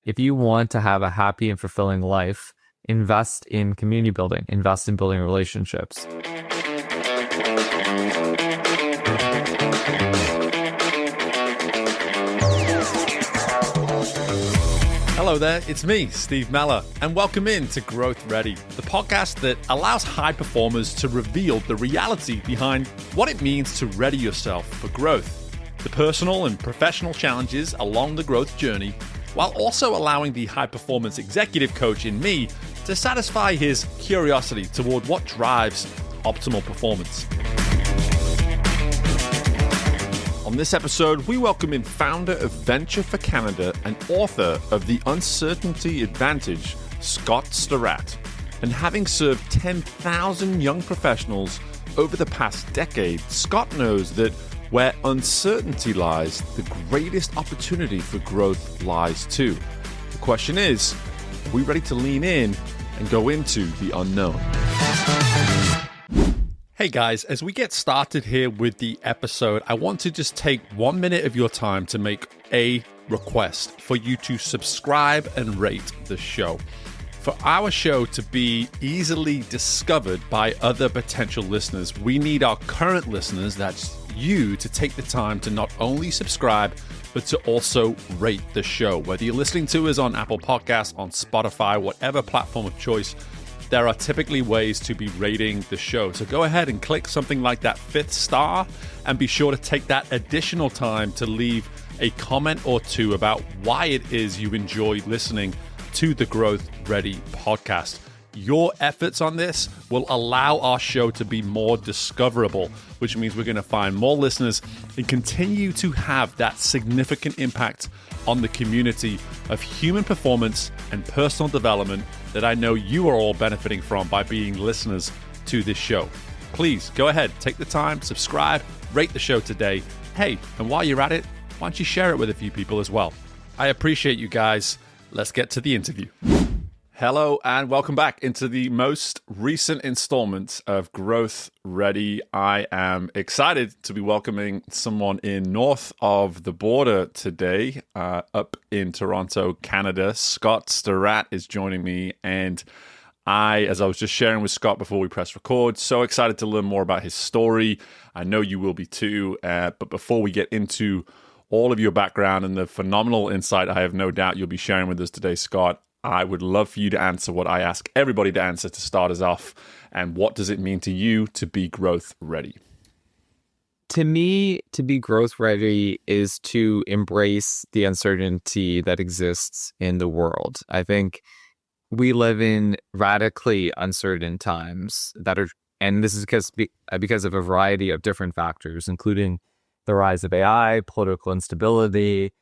If you want to have a happy and fulfilling life, invest in community building, invest in building relationships. Hello there, it's me, Steve Mellor, and welcome in to Growth Ready, the podcast that allows high performers to reveal the reality behind what it means to ready yourself for growth, the personal and professional challenges along the growth journey, while also allowing the high performance executive coach in me to satisfy his curiosity toward what drives optimal performance. On this episode, we welcome in founder of Venture for Canada and author of The Uncertainty Advantage, Scott Stirrett. And having served 10,000 young professionals over the past decade, Scott knows that where uncertainty lies, the greatest opportunity for growth lies too. The question is, are we ready to lean in and go into the unknown? Hey guys, as we get started here with the episode, I want to just take 1 minute of your time to make a request for you to subscribe and rate the show. For our show to be easily discovered by other potential listeners, we need our current listeners, that's you, to take the time to not only subscribe, but to also rate the show. Whether you're listening to us on Apple Podcasts, on Spotify, whatever platform of choice, there are typically ways to be rating the show. So go ahead and click something like that 5th star and be sure to take that additional time to leave a comment or two about why it is you enjoy listening to the Growth Ready podcast. Your efforts on this will allow our show to be more discoverable, which means we're going to find more listeners and continue to have that significant impact on the community of human performance and personal development that I know you are all benefiting from by being listeners to this show. Please go ahead, take the time, subscribe, rate the show today. Hey, and while you're at it, why don't you share it with a few people as well? I appreciate you guys. Let's get to the interview. Hello and welcome back into the most recent installment of Growth Ready. I am excited to be welcoming someone in north of the border today, up in Toronto, Canada. Scott Stirrett is joining me, and as I was just sharing with Scott before we press record, so excited to learn more about his story. I know you will be too, but before we get into all of your background and the phenomenal insight I have no doubt you'll be sharing with us today, Scott, I would love for you to answer what I ask everybody to answer to start us off. And what does it mean to you to be growth ready? To me, to be growth ready is to embrace the uncertainty that exists in the world. I think we live in radically uncertain times and this is because of a variety of different factors, including the rise of AI, political instability,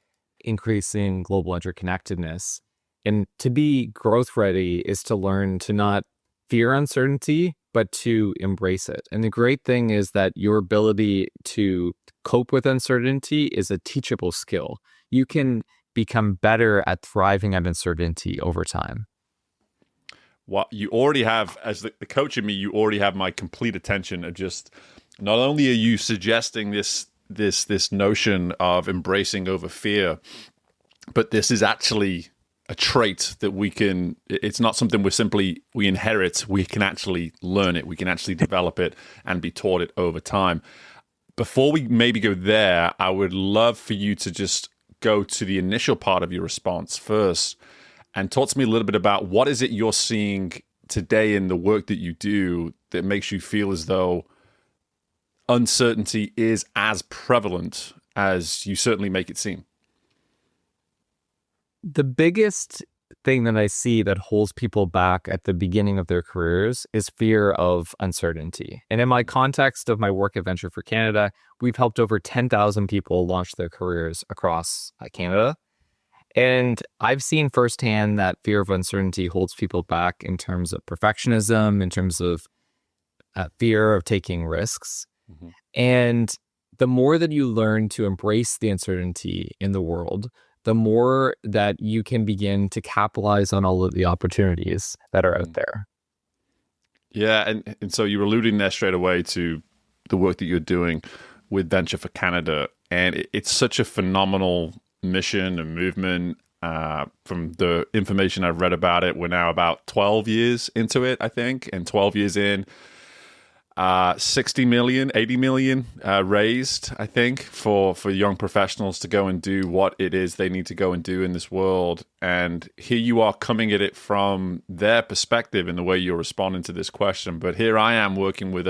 increasing global interconnectedness. And to be growth ready is to learn to not fear uncertainty, but to embrace it. And the great thing is that your ability to cope with uncertainty is a teachable skill. You can become better at thriving at uncertainty over time. What you already have, as the coach in me, you already have my complete attention of just, not only are you suggesting this notion of embracing over fear, but this is actually a trait that it's not something we inherit. We can actually learn it. We can actually develop it and be taught it over time. Before we maybe go there, I would love for you to just go to the initial part of your response first and talk to me a little bit about what is it you're seeing today in the work that you do that makes you feel as though uncertainty is as prevalent as you certainly make it seem. The biggest thing that I see that holds people back at the beginning of their careers is fear of uncertainty. And in my context of my work at Venture for Canada, we've helped over 10,000 people launch their careers across Canada. And I've seen firsthand that fear of uncertainty holds people back in terms of perfectionism, in terms of fear of taking risks. Mm-hmm. And the more that you learn to embrace the uncertainty in the world, the more that you can begin to capitalize on all of the opportunities that are out there. Yeah, and so you're alluding there straight away to the work that you're doing with Venture for Canada, and it's such a phenomenal mission and movement. From the information I've read about it, we're now about 12 years into it, I think. And 12 years in, 60 million, 80 million raised, I think, for young professionals to go and do what it is they need to go and do in this world. And here you are coming at it from their perspective in the way you're responding to this question. But here I am working with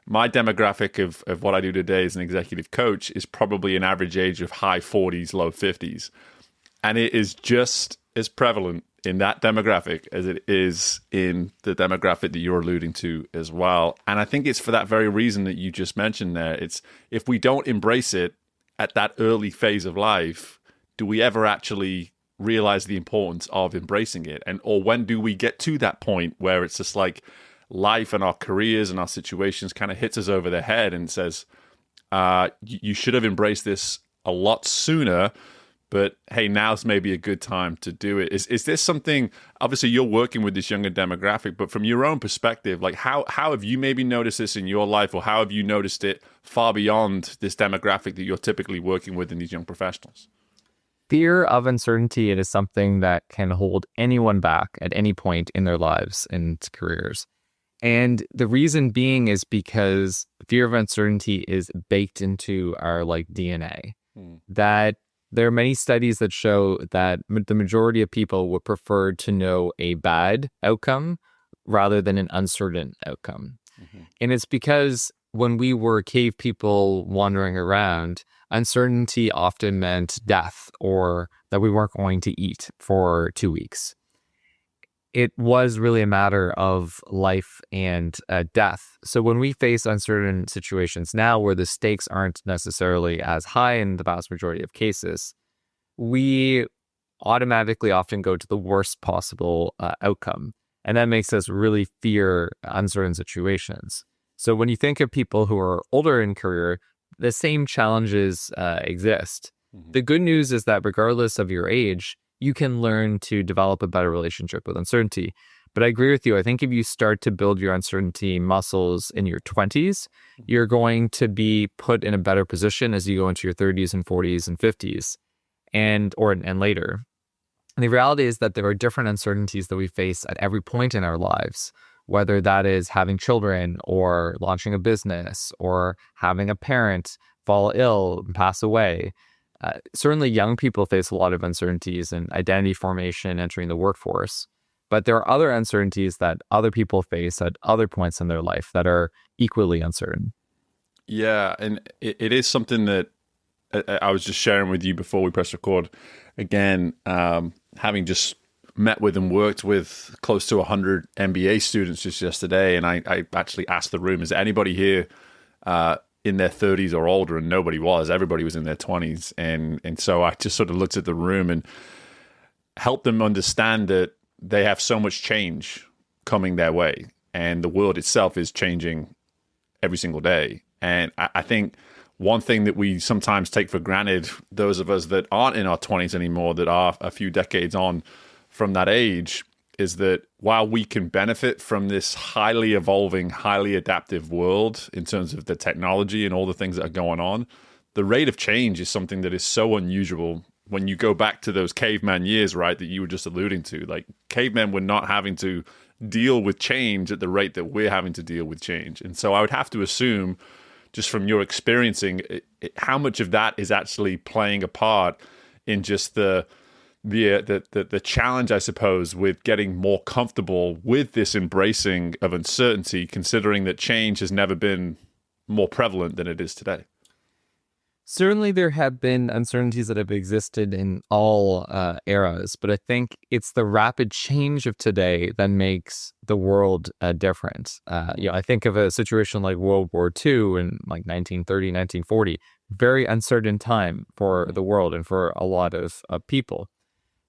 my demographic of what I do today as an executive coach is probably an average age of high 40s, low 50s. And it is just as prevalent in that demographic as it is in the demographic that you're alluding to as well. And I think it's for that very reason that you just mentioned there. It's if we don't embrace it at that early phase of life, do we ever actually realize the importance of embracing it? Or when do we get to that point where it's just like life and our careers and our situations kind of hits us over the head and says, you should have embraced this a lot sooner, but hey, now's maybe a good time to do it. Is this something, obviously you're working with this younger demographic, but from your own perspective, like how have you maybe noticed this in your life, or how have you noticed it far beyond this demographic that you're typically working with in these young professionals? Fear of uncertainty, it is something that can hold anyone back at any point in their lives and careers. And the reason being is because fear of uncertainty is baked into our DNA. That there are many studies that show that the majority of people would prefer to know a bad outcome rather than an uncertain outcome. And it's because when we were cave people wandering around, uncertainty often meant death or that we weren't going to eat for 2 weeks. It was really a matter of life and death. So when we face uncertain situations now where the stakes aren't necessarily as high in the vast majority of cases, we automatically often go to the worst possible outcome. And that makes us really fear uncertain situations. So when you think of people who are older in career, the same challenges exist. The good news is that regardless of your age, you can learn to develop a better relationship with uncertainty. But I agree with you. I think if you start to build your uncertainty muscles in your 20s, you're going to be put in a better position as you go into your 30s and 40s and 50s and later. And the reality is that there are different uncertainties that we face at every point in our lives, whether that is having children or launching a business or having a parent fall ill and pass away. Certainly young people face a lot of uncertainties in identity formation, entering the workforce. But there are other uncertainties that other people face at other points in their life that are equally uncertain. Yeah, and it is something that I was just sharing with you before we press record. Again, having just met with and worked with close to 100 MBA students just yesterday, and I actually asked the room, is there anybody here in their 30s or older? And nobody was. Everybody was in their 20s. And so I just sort of looked at the room and helped them understand that they have so much change coming their way. And the world itself is changing every single day. And I think one thing that we sometimes take for granted, those of us that aren't in our 20s anymore, that are a few decades on from that age, is that while we can benefit from this highly evolving, highly adaptive world in terms of the technology and all the things that are going on, the rate of change is something that is so unusual. When you go back to those caveman years, right, that you were just alluding to, like cavemen were not having to deal with change at the rate that we're having to deal with change. And so I would have to assume, just from your experiencing, how much of that is actually playing a part in just the challenge, I suppose, with getting more comfortable with this embracing of uncertainty, considering that change has never been more prevalent than it is today. Certainly, there have been uncertainties that have existed in all eras, but I think it's the rapid change of today that makes the world different. I think of a situation like World War II in like 1930, 1940, very uncertain time for the world and for a lot of people.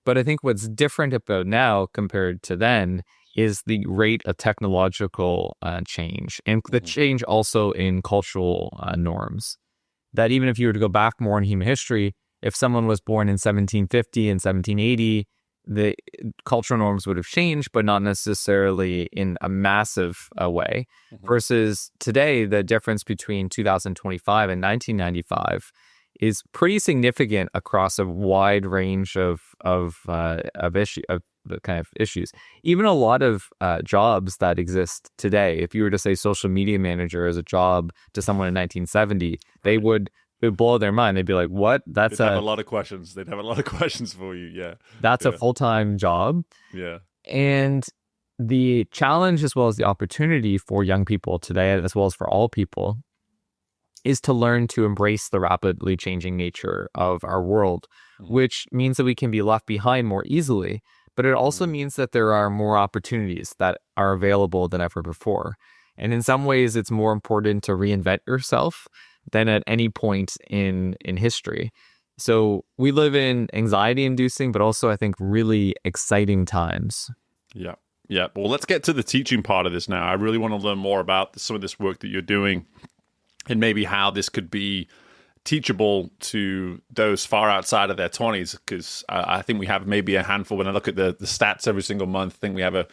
But I think what's different about now compared to then is the rate of technological change and the change also in cultural norms. That even if you were to go back more in human history, if someone was born in 1750 and 1780, the cultural norms would have changed, but not necessarily in a massive way. Versus today, the difference between 2025 and 1995 is pretty significant across a wide range of the kind of issues. Even a lot of jobs that exist today. If you were to say social media manager as a job to someone in 1970, they would it would blow their mind. They'd be like, "What? They'd have a lot of questions. They'd have a lot of questions for you. Yeah, that's a yeah, full-time job." yeah. And the challenge as well as the opportunity for young people today, as well as for all people, is to learn to embrace the rapidly changing nature of our world, which means that we can be left behind more easily. But it also means that there are more opportunities that are available than ever before. And in some ways, it's more important to reinvent yourself than at any point in history. So we live in anxiety-inducing, but also, I think, really exciting times. Yeah. Yeah. Well, let's get to the teaching part of this now. I really want to learn more about some of this work that you're doing and maybe how this could be teachable to those far outside of their 20s, because I think we have maybe a handful. When I look at the stats every single month, I think we have a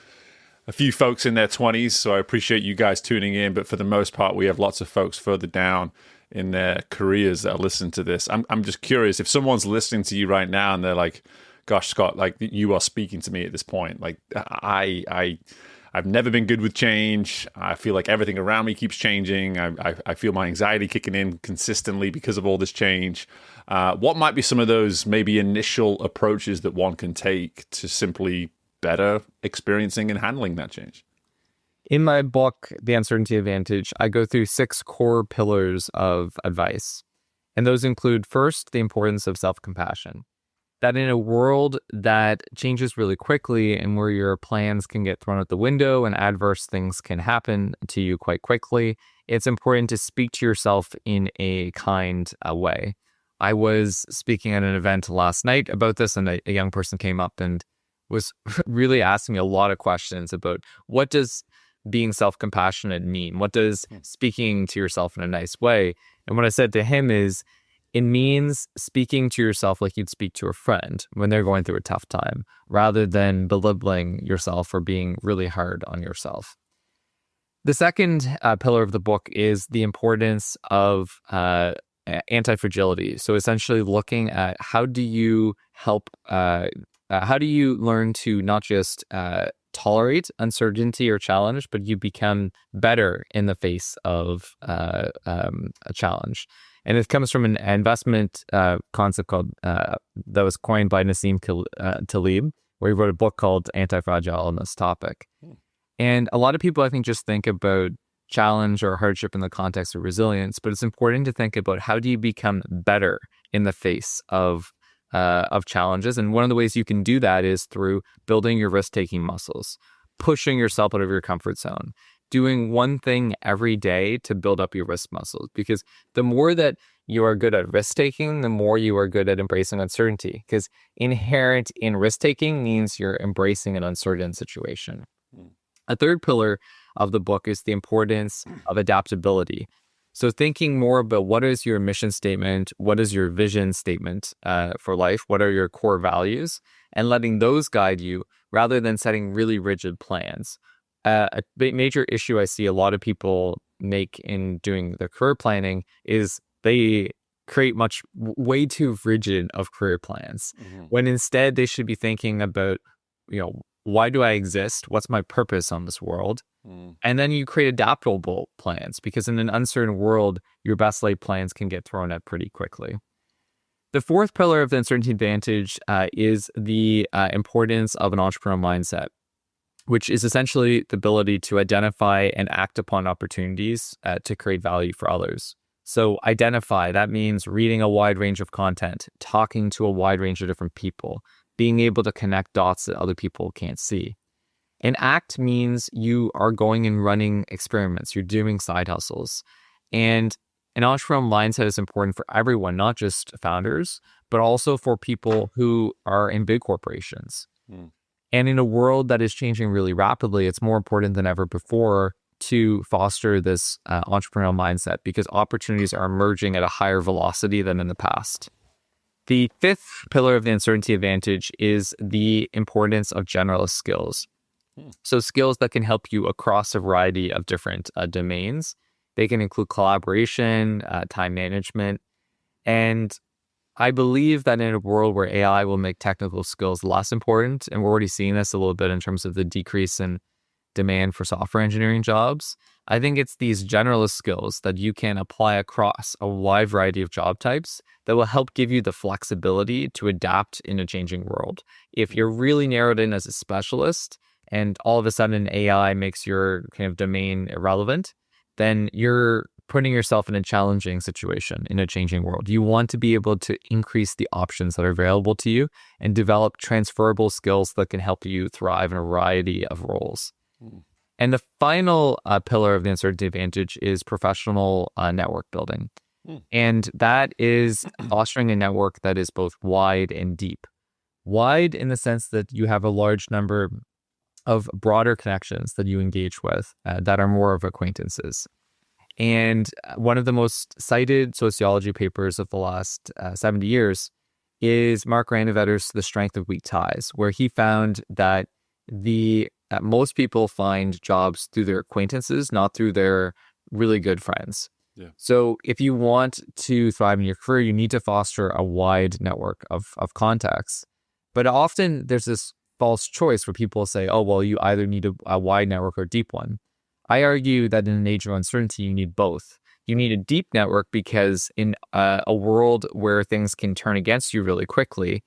few folks in their 20s, so I appreciate you guys tuning in, but for the most part, we have lots of folks further down in their careers that are listening to this. I'm just curious, if someone's listening to you right now and they're like, gosh, Scott, like you are speaking to me at this point. Like I've never been good with change. I feel like everything around me keeps changing. I feel my anxiety kicking in consistently because of all this change. What might be some of those maybe initial approaches that one can take to simply better experiencing and handling that change? In my book, The Uncertainty Advantage, I go through 6 core pillars of advice. And those include, first, the importance of self-compassion. That in a world that changes really quickly and where your plans can get thrown out the window and adverse things can happen to you quite quickly, it's important to speak to yourself in a kind way. I was speaking at an event last night about this, and a young person came up and was really asking me a lot of questions about what does being self-compassionate mean? What does speaking to yourself in a nice way? And what I said to him is, it means speaking to yourself like you'd speak to a friend when they're going through a tough time, rather than belittling yourself or being really hard on yourself. The second pillar of the book is the importance of anti-fragility. So essentially looking at how do you learn to not just tolerate uncertainty or challenge, but you become better in the face of a challenge. And it comes from an investment concept called that was coined by Nassim Taleb, where he wrote a book called Anti-Fragile on this topic. And a lot of people, I think, just think about challenge or hardship in the context of resilience, but it's important to think about how do you become better in the face of challenges. And one of the ways you can do that is through building your risk-taking muscles, pushing yourself out of your comfort zone, doing one thing every day to build up your risk muscles. Because the more that you are good at risk-taking, the more you are good at embracing uncertainty. Because inherent in risk-taking means you're embracing an uncertain situation. A third pillar of the book is the importance of adaptability. So thinking more about what is your mission statement, what is your vision statement for life, what are your core values, and letting those guide you rather than setting really rigid plans. A major issue I see a lot of people make in doing their career planning is they create way too rigid of career plans, when instead they should be thinking about, why do I exist? What's my purpose on this world? And then you create adaptable plans, because in an uncertain world, your best laid plans can get thrown out pretty quickly. The fourth pillar of the Uncertainty Advantage is the importance of an entrepreneurial mindset, which is essentially the ability to identify and act upon opportunities to create value for others. So identify, that means reading a wide range of content, talking to a wide range of different people, being able to connect dots that other people can't see. And act means you are going and running experiments, you're doing side hustles. And an entrepreneurial mindset is important for everyone, not just founders, but also for people who are in big corporations. And in a world that is changing really rapidly, it's more important than ever before to foster this entrepreneurial mindset, because opportunities are emerging at a higher velocity than in the past. The fifth pillar of the Uncertainty Advantage is the importance of generalist skills. So skills that can help you across a variety of different domains. They can include collaboration, time management. And I believe that in a world where AI will make technical skills less important, and we're already seeing this a little bit in terms of the decrease in demand for software engineering jobs, I think it's these generalist skills that you can apply across a wide variety of job types that will help give you the flexibility to adapt in a changing world. If you're really narrowed in as a specialist and all of a sudden AI makes your kind of domain irrelevant, then you're putting yourself in a challenging situation in a changing world. You want to be able to increase the options that are available to you and develop transferable skills that can help you thrive in a variety of roles. And the final pillar of the uncertainty advantage is professional network building. And that is fostering a network that is both wide and deep. Wide in the sense that you have a large number of broader connections that you engage with that are more of acquaintances. And one of the most cited sociology papers of the last 70 years is Mark Granovetter's The Strength of Weak Ties, where he found that most people find jobs through their acquaintances, not through their really good friends. Yeah. So if you want to thrive in your career, you need to foster a wide network of contacts. But often there's this false choice where people say, oh, well, you either need a wide network or a deep one. I argue that in an age of uncertainty, you need both. You need a deep network because in a world where things can turn against you really quickly,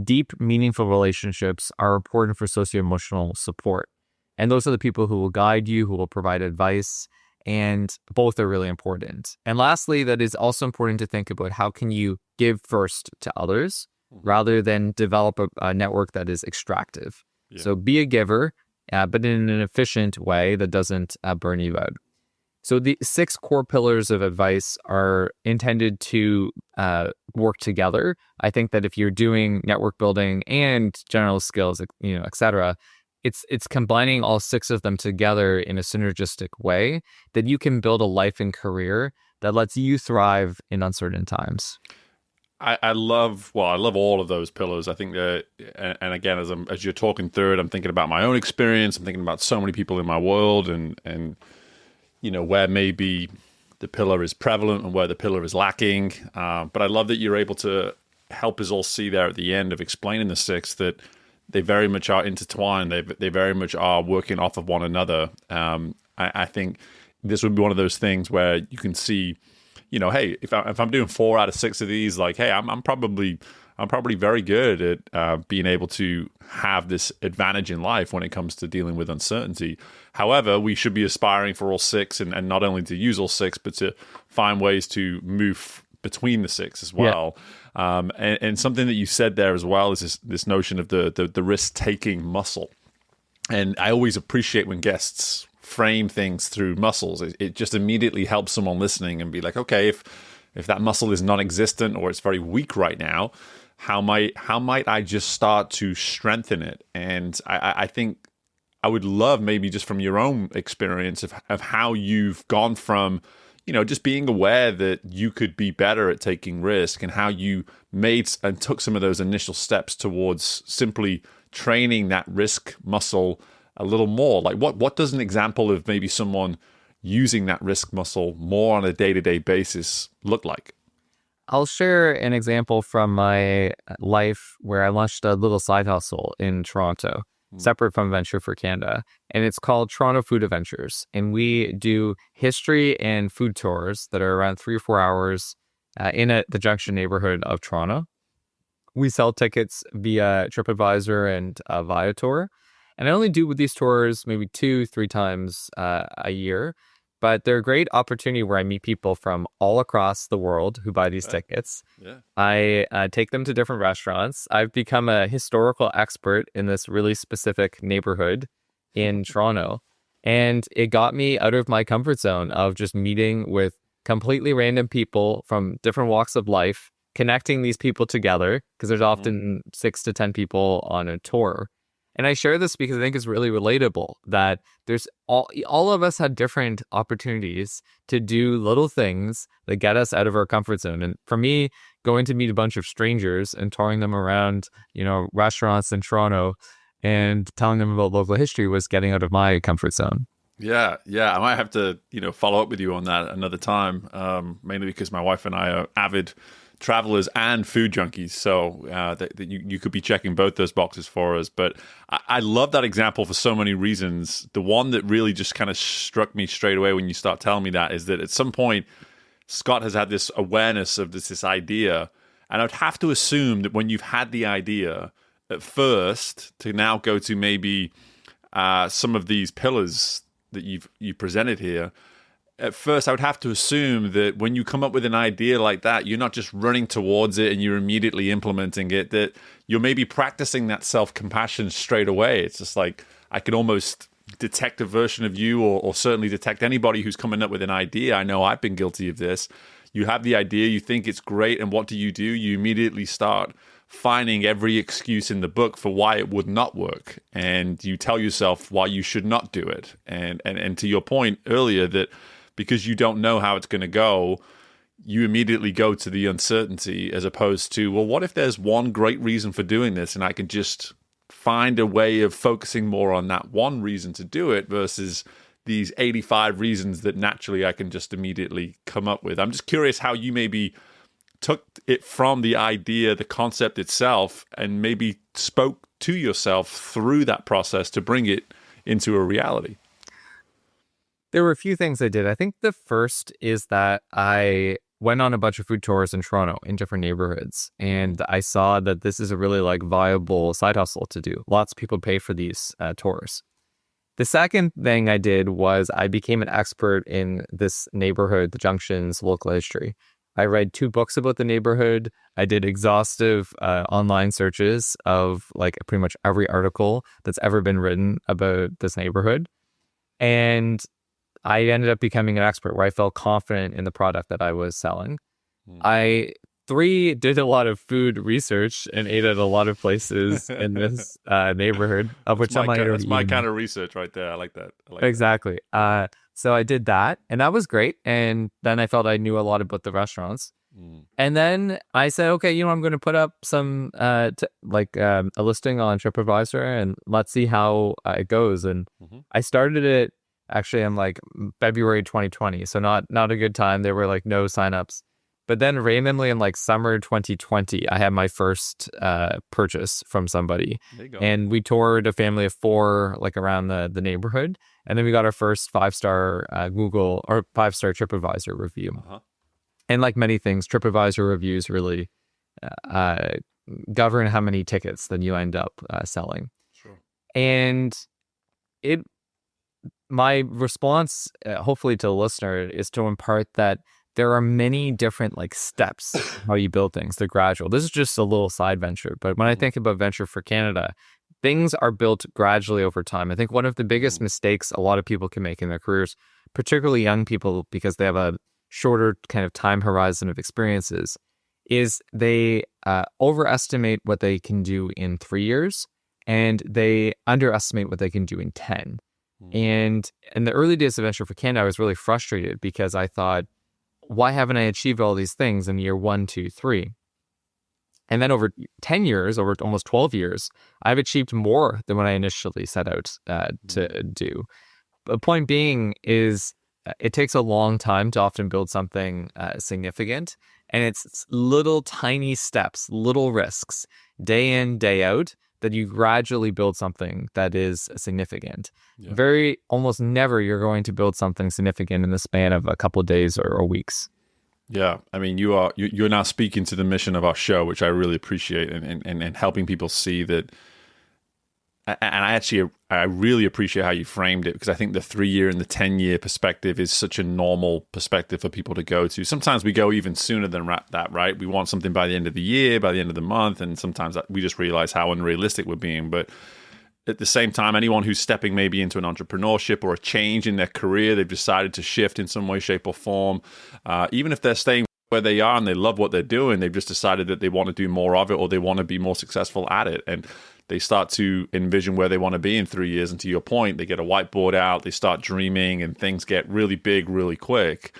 deep, meaningful relationships are important for socio-emotional support. And those are the people who will guide you, who will provide advice, and both are really important. And lastly, that is also important to think about how can you give first to others rather than develop a network that is extractive. Yeah. So be a giver, but in an efficient way that doesn't burn you out. So the 6 core pillars of advice are intended to work together. I think that if you're doing network building and general skills, et cetera, it's combining all 6 of them together in a synergistic way that you can build a life and career that lets you thrive in uncertain times. I love all of those pillars. I think that, and again, as you're talking through it, I'm thinking about my own experience. I'm thinking about so many people in my world, and where maybe the pillar is prevalent and where the pillar is lacking. But I love that you're able to help us all see there at the end of explaining the 6 that they very much are intertwined. They very much are working off of one another. I think this would be one of those things where you can see, hey, if I'm doing 4 out of 6 of these, like, hey, I'm probably very good at being able to have this advantage in life when it comes to dealing with uncertainty. However, we should be aspiring for all 6 and not only to use all 6, but to find ways to move between the 6 as well. Yeah. And something that you said there as well is this notion of the risk-taking muscle. And I always appreciate when guests frame things through muscles. It just immediately helps someone listening and be like, okay, if that muscle is non-existent or it's very weak right now, how might I just start to strengthen it? And I think I would love maybe just from your own experience of how you've gone from, just being aware that you could be better at taking risk and how you made and took some of those initial steps towards simply training that risk muscle a little more. Like what does an example of maybe someone using that risk muscle more on a day-to-day basis look like? I'll share an example from my life where I launched a little side hustle in Toronto, separate from Venture for Canada. And it's called Toronto Food Adventures. And we do history and food tours that are around 3 or 4 hours in the Junction neighborhood of Toronto. We sell tickets via TripAdvisor and Viator. And I only do with these tours maybe 2-3 times a year. But they're a great opportunity where I meet people from all across the world who buy these tickets. Yeah. I take them to different restaurants. I've become a historical expert in this really specific neighborhood in Toronto. And it got me out of my comfort zone of just meeting with completely random people from different walks of life, connecting these people together, because there's often 6 to 10 people on a tour. And I share this because I think it's really relatable that there's all of us had different opportunities to do little things that get us out of our comfort zone. And for me, going to meet a bunch of strangers and touring them around, restaurants in Toronto and telling them about local history was getting out of my comfort zone. Yeah. I might have to, follow up with you on that another time. Mainly because my wife and I are avid travelers and food junkies, so that you could be checking both those boxes for us. But I love that example for so many reasons. The one that really just kind of struck me straight away when you start telling me that is that at some point Scott has had this awareness of this idea, and I'd have to assume that when you've had the idea at first, to now go to maybe some of these pillars that you presented here, at first I would have to assume that when you come up with an idea like that, you're not just running towards it and you're immediately implementing it, that you're maybe practicing that self-compassion straight away. It's just like I can almost detect a version of you, or certainly detect anybody who's coming up with an idea. I know I've been guilty of this. You have the idea, you think it's great, and what do? You immediately start finding every excuse in the book for why it would not work, and you tell yourself why you should not do it. And to your point earlier, that because you don't know how it's going to go, you immediately go to the uncertainty, as opposed to, well, what if there's one great reason for doing this, and I can just find a way of focusing more on that one reason to do it versus these 85 reasons that naturally I can just immediately come up with. I'm just curious how you maybe took it from the idea, the concept itself, and maybe spoke to yourself through that process to bring it into a reality. There were a few things I did. I think the first is that I went on a bunch of food tours in Toronto in different neighborhoods, and I saw that this is a really viable side hustle to do. Lots of people pay for these tours. The second thing I did was I became an expert in this neighborhood, the Junction's local history. I read 2 books about the neighborhood. I did exhaustive online searches of pretty much every article that's ever been written about this neighborhood. And I ended up becoming an expert where I felt confident in the product that I was selling. I did a lot of food research and ate at a lot of places in this neighborhood, of which that's my kind of research right there. I like that. Exactly. So I did that, and that was great. And then I felt I knew a lot about the restaurants. And then I said, okay, I'm going to put up some a listing on TripAdvisor, and let's see how it goes. And I started it actually in February 2020, so not a good time. There were no signups. But then randomly in summer 2020, I had my first purchase from somebody. There you go. And we toured a family of 4 around the neighborhood. And then we got our first 5-star Google or 5-star TripAdvisor review. And like many things, TripAdvisor reviews really govern how many tickets then you end up selling. Sure. And my response, hopefully to the listener, is to impart that there are many different steps how you build things. They're gradual. This is just a little side venture, but when I think about Venture for Canada, things are built gradually over time. I think one of the biggest mistakes a lot of people can make in their careers, particularly young people, because they have a shorter kind of time horizon of experiences, is they overestimate what they can do in 3 years, and they underestimate what they can do in 10. And in the early days of Venture for Canada, I was really frustrated because I thought, why haven't I achieved all these things in year 1, 2, 3? And then over 10 years, over almost 12 years, I've achieved more than what I initially set out to do. The point being is it takes a long time to often build something significant. And it's little tiny steps, little risks, day in, day out, that you gradually build something that is significant. Yeah. Almost never you're going to build something significant in the span of a couple of days or weeks. Yeah, I mean, you're now speaking to the mission of our show, which I really appreciate, and helping people see that. And I really appreciate how you framed it, because I think the 3-year and the 10-year perspective is such a normal perspective for people to go to. Sometimes we go even sooner than that, right? We want something by the end of the year, by the end of the month, and sometimes we just realize how unrealistic we're being. But at the same time, anyone who's stepping maybe into an entrepreneurship or a change in their career, they've decided to shift in some way, shape, or form, even if they're staying where they are and they love what they're doing, they've just decided that they want to do more of it, or they want to be more successful at it. And they start to envision where they want to be in 3 years. And to your point, they get a whiteboard out, they start dreaming, and things get really big really quick.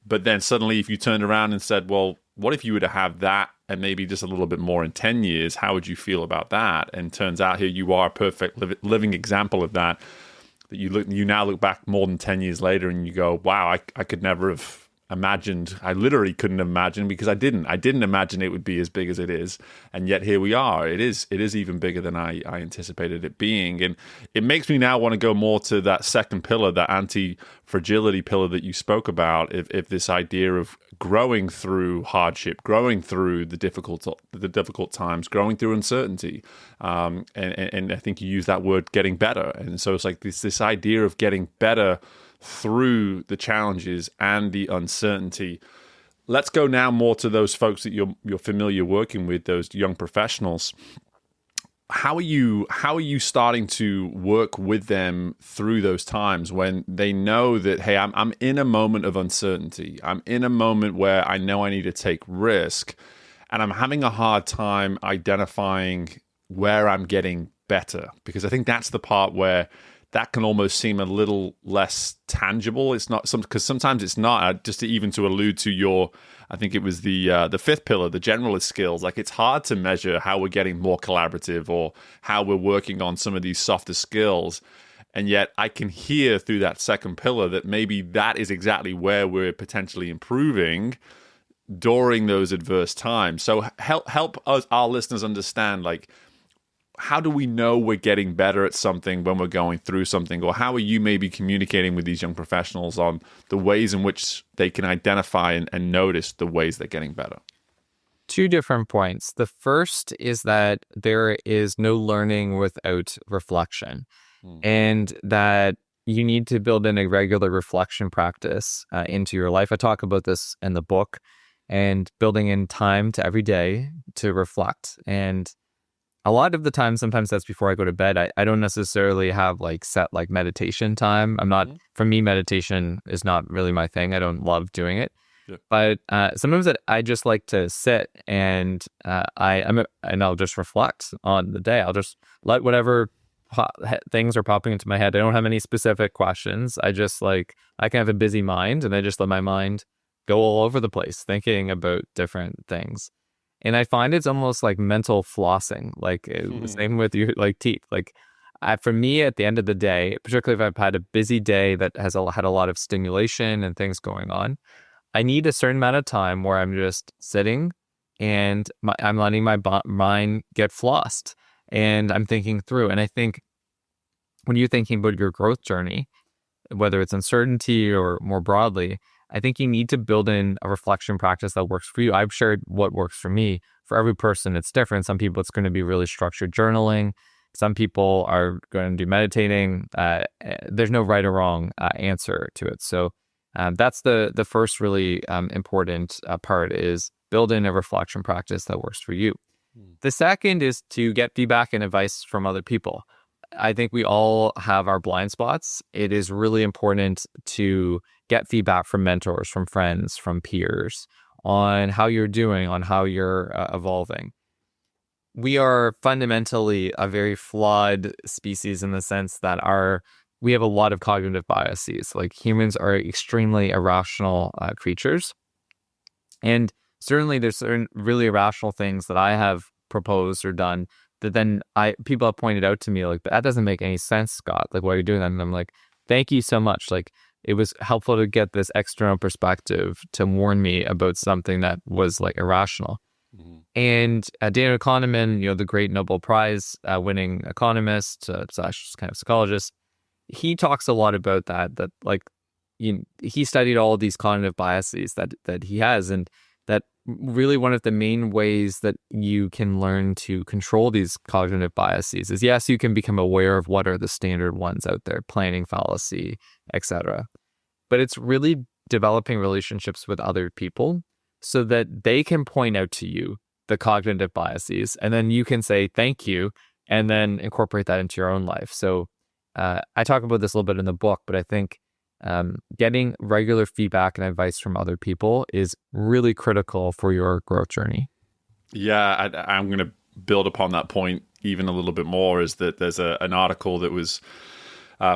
But then suddenly, if you turned around and said, well, what if you were to have that and maybe just a little bit more in 10 years? How would you feel about that? And turns out here you are a perfect living example of that. that you now look back more than 10 years later and you go, wow, I could never have imagined. I literally couldn't imagine, because I didn't imagine it would be as big as it is, and yet here we are. It is even bigger than I anticipated it being, and it makes me now want to go more to that second pillar, that anti-fragility pillar that you spoke about. If this idea of growing through hardship, growing through the difficult times, growing through uncertainty, and I think you use that word, getting better. And so it's like this idea of getting better through the challenges and the uncertainty. Let's go now more to those folks that you're familiar working with, those young professionals. How are you starting to work with them through those times when they know that, hey, I'm in a moment of uncertainty. I'm in a moment where I know I need to take risk, and I'm having a hard time identifying where I'm getting better, because I think that's the part where that can almost seem a little less tangible. It's not because sometimes it's not. Just to allude to your, I think it was the fifth pillar, the generalist skills. Like, it's hard to measure how we're getting more collaborative or how we're working on some of these softer skills. And yet I can hear through that second pillar that maybe that is exactly where we're potentially improving during those adverse times. So help us, our listeners, understand, like, how do we know we're getting better at something when we're going through something? Or how are you maybe communicating with these young professionals on the ways in which they can identify and notice the ways they're getting better? Two different points. The first is that there is no learning without reflection, and that you need to build in a regular reflection practice into your life. I talk about this in the book, and building in time to every day to reflect. And a lot of the time, sometimes that's before I go to bed. I don't necessarily have set meditation time. For me, meditation is not really my thing. I don't love doing it. Yeah. But sometimes I just like to sit and I'll just reflect on the day. I'll just let whatever things are popping into my head. I don't have any specific questions. I can have a busy mind, and I just let my mind go all over the place thinking about different things. And I find it's almost like mental flossing, same with your teeth. For me, at the end of the day, particularly if I've had a busy day that has had a lot of stimulation and things going on, I need a certain amount of time where I'm just sitting and I'm letting my mind get flossed, and I'm thinking through. And I think when you're thinking about your growth journey, whether it's uncertainty or more broadly, I think you need to build in a reflection practice that works for you. I've shared what works for me. For every person, it's different. Some people, it's going to be really structured journaling. Some people are going to do meditating. There's no right or wrong answer to it. So that's the first really important part, is build in a reflection practice that works for you. The second is to get feedback and advice from other people. I think we all have our blind spots. It is really important to get feedback from mentors, from friends, from peers on how you're doing, on how you're evolving. We are fundamentally a very flawed species in the sense that we have a lot of cognitive biases. Like, humans are extremely irrational creatures. And certainly there's certain really irrational things that I have proposed or done that then people have pointed out to me, like, that doesn't make any sense, Scott. Like, why are you doing that? And I'm like, thank you so much. Like, it was helpful to get this external perspective to warn me about something that was irrational. Mm-hmm. And Daniel Kahneman, the great Nobel Prize winning economist / kind of psychologist, he talks a lot about that he studied all of these cognitive biases that he has, and that really one of the main ways that you can learn to control these cognitive biases is, yes, you can become aware of what are the standard ones out there, planning fallacy, etc. But it's really developing relationships with other people so that they can point out to you the cognitive biases, and then you can say thank you and then incorporate that into your own life. So I talk about this a little bit in the book, but I think getting regular feedback and advice from other people is really critical for your growth journey. Yeah, I'm going to build upon that point even a little bit more, is that there's an article that was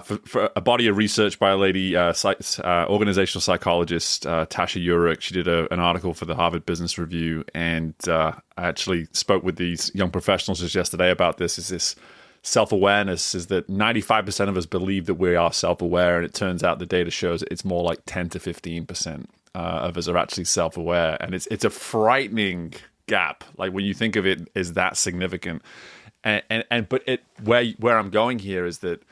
for a body of research by a lady, organizational psychologist, Tasha Eurich. She did an article for the Harvard Business Review, and I actually spoke with these young professionals just yesterday about this. Is this self-awareness is that 95% of us believe that we are self-aware, and it turns out the data shows it's more like 10 to 15% of us are actually self-aware, and it's a frightening gap. Like when you think of it, is that significant? But where I'm going here is that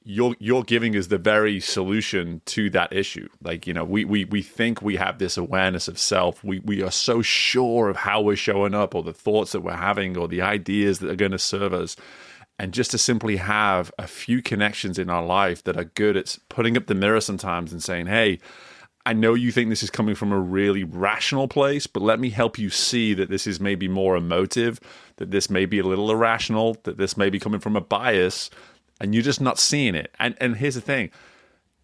you're giving us the very solution to that issue. Like, you know, we think we have this awareness of self. We are so sure of how we're showing up, or the thoughts that we're having, or the ideas that are going to serve us. And just to simply have a few connections in our life that are good at putting up the mirror sometimes and saying, hey, I know you think this is coming from a really rational place, but let me help you see that this is maybe more emotive, that this may be a little irrational, that this may be coming from a bias, and you're just not seeing it. And here's the thing,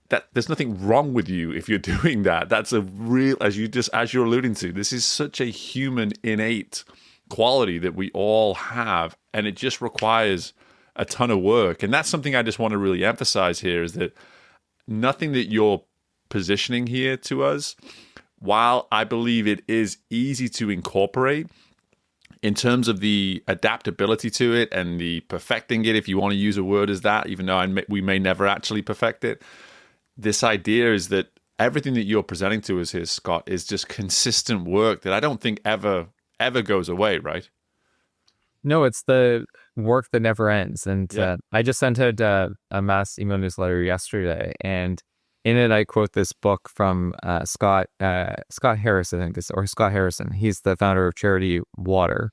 that there's nothing wrong with you if you're doing that. That's a real, as you're alluding to, this is such a human innate quality that we all have, and it just requires a ton of work. And that's something I just want to really emphasize here, is that nothing that you're positioning here to us, while I believe it is easy to incorporate in terms of the adaptability to it and the perfecting it, if you want to use a word as that, even though we may never actually perfect it, this idea is that everything that you're presenting to us here, Scott, is just consistent work that I don't think ever goes away, right? No, it's the work that never ends. And Yeah. I just sent out a mass email newsletter yesterday, and in it I quote this book from Scott Harris, I think, or Scott Harrison. He's the founder of charity Water.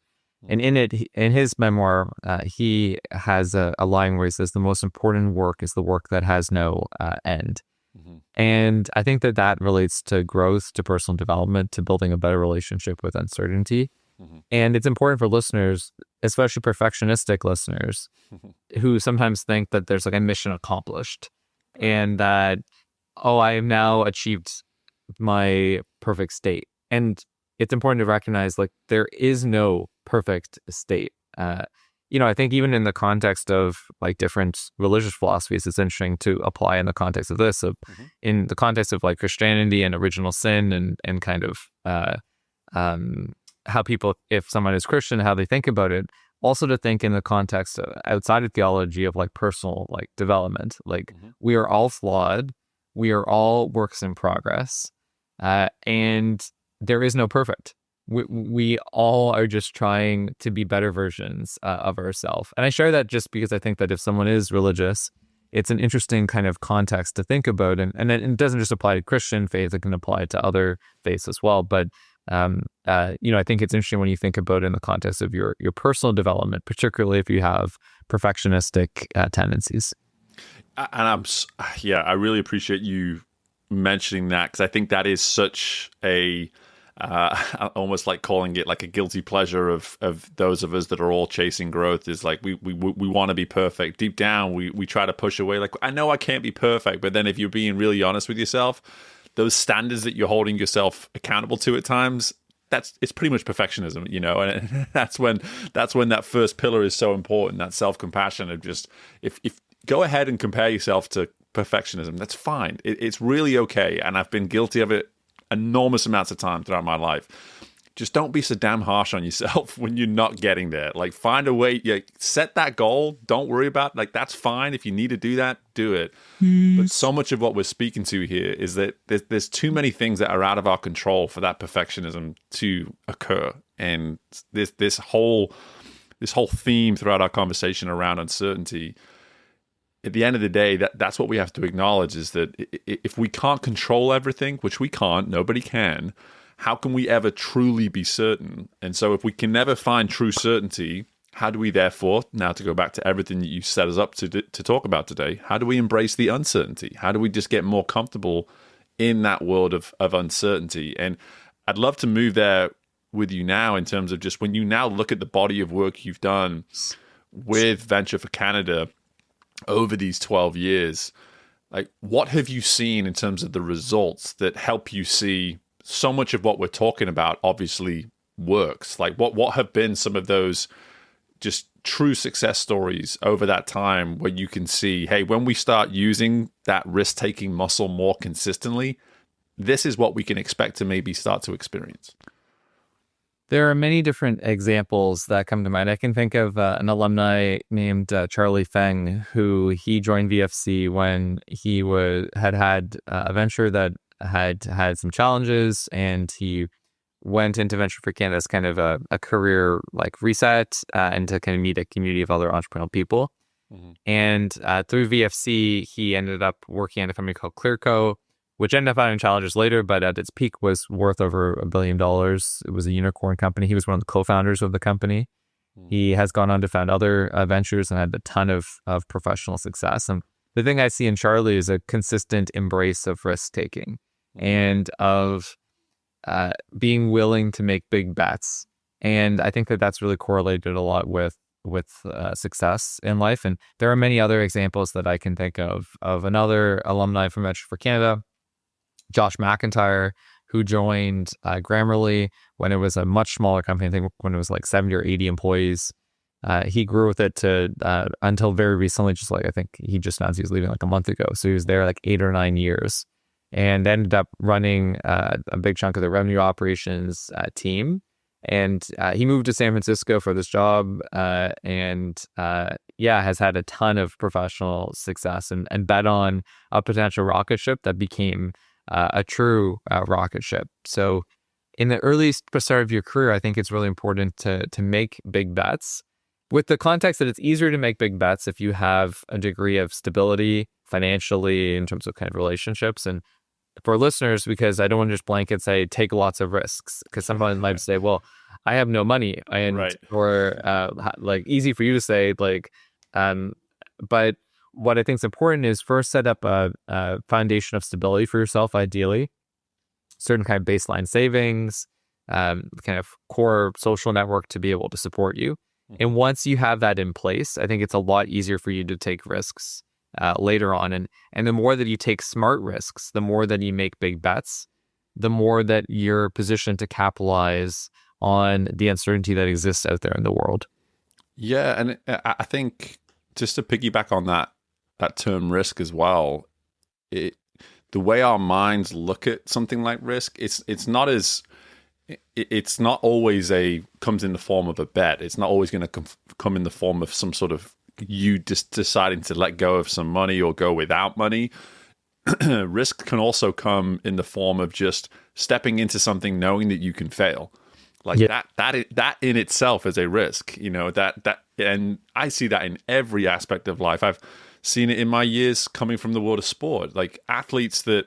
And in it, in his memoir, he has a line where he says, the most important work is the work that has no end. Mm-hmm. And I think that relates to growth, to personal development, to building a better relationship with uncertainty. Mm-hmm. And it's important for listeners, especially perfectionistic listeners, who sometimes think that there's like a mission accomplished, and that, oh, I have now achieved my perfect state. And it's important to recognize, like, there is no perfect state. I think even in the context of like different religious philosophies, it's interesting to apply in the context of this, in the context of like Christianity and original sin, and kind of how people, if someone is Christian, how they think about it. Also to think in the context of, outside of theology, of like personal like development. Like we are all flawed, we are all works in progress, and there is no perfect. We all are just trying to be better versions of ourselves. And I share that just because I think that if someone is religious, it's an interesting kind of context to think about. And it doesn't just apply to Christian faith, it can apply to other faiths as well. But, I think it's interesting when you think about it in the context of your personal development, particularly if you have perfectionistic tendencies. And I really appreciate you mentioning that, because I think that is such a almost like calling it like a guilty pleasure of those of us that are all chasing growth, is like we want to be perfect. Deep down, we try to push away, like, I know I can't be perfect, but then if you're being really honest with yourself, those standards that you're holding yourself accountable to at times, it's pretty much perfectionism, and that's when that first pillar is so important, that self-compassion of just, if go ahead and compare yourself to perfectionism, that's fine. It's really okay, and I've been guilty of it enormous amounts of time throughout my life. Just don't be so damn harsh on yourself when you're not getting there. Like, find a way, set that goal. Don't worry about, like, that's fine. If you need to do that, do it. But so much of what we're speaking to here is that there's too many things that are out of our control for that perfectionism to occur. And this whole theme throughout our conversation around uncertainty, at the end of the day, that's what we have to acknowledge, is that if we can't control everything, which we can't, nobody can, how can we ever truly be certain? And so if we can never find true certainty, how do we therefore, now to go back to everything that you set us up to talk about today, how do we embrace the uncertainty? How do we just get more comfortable in that world of uncertainty? And I'd love to move there with you now, in terms of just when you now look at the body of work you've done with Venture for Canada over these 12 years, like, what have you seen in terms of the results that help you see so much of what we're talking about obviously works? Like, what have been some of those just true success stories over that time where you can see, hey, when we start using that risk-taking muscle more consistently, this is what we can expect to maybe start to experience? There are many different examples that come to mind. I can think of an alumni named Charlie Feng, who he joined VFC when he had a venture that had some challenges, and he went into Venture for Canada as kind of a career like reset and to kind of meet a community of other entrepreneurial people. Mm-hmm. And through VFC, he ended up working at a company called Clearco, which ended up having challenges later, but at its peak was worth over $1 billion. It was a unicorn company. He was one of the co-founders of the company. He has gone on to found other ventures and had a ton of professional success. And the thing I see in Charlie is a consistent embrace of risk-taking and of being willing to make big bets. And I think that that's really correlated a lot with success in life. And there are many other examples that I can think of another alumni from Venture for Canada, Josh McIntyre, who joined Grammarly when it was a much smaller company. I think when it was like 70 or 80 employees. He grew with it to until very recently, just like I think he just announced he was leaving like a month ago. So he was there like 8 or 9 years and ended up running a big chunk of the revenue operations team. And he moved to San Francisco for this job and has had a ton of professional success and bet on a potential rocket ship that became a true rocket ship. So in the early start of your career, I think it's really important to make big bets with the context that it's easier to make big bets if you have a degree of stability financially in terms of kind of relationships. And for listeners, because I don't want to just blanket say take lots of risks, because someone might say, well, I have no money, and Right. or like easy for you to say like, but what I think is important is first set up a foundation of stability for yourself, ideally, certain kind of baseline savings, kind of core social network to be able to support you. And once you have that in place, I think it's a lot easier for you to take risks later on. And the more that you take smart risks, the more that you make big bets, the more that you're positioned to capitalize on the uncertainty that exists out there in the world. Yeah, and I think just to piggyback on that term risk as well, the way our minds look at something like risk, it's not always comes in the form of a bet. It's not always going to come in the form of some sort of you just deciding to let go of some money or go without money. Risk can also come in the form of just stepping into something knowing that you can fail. Like that in itself is a risk, and I see that in every aspect of life. I've seen it in my years coming from the world of sport, like athletes that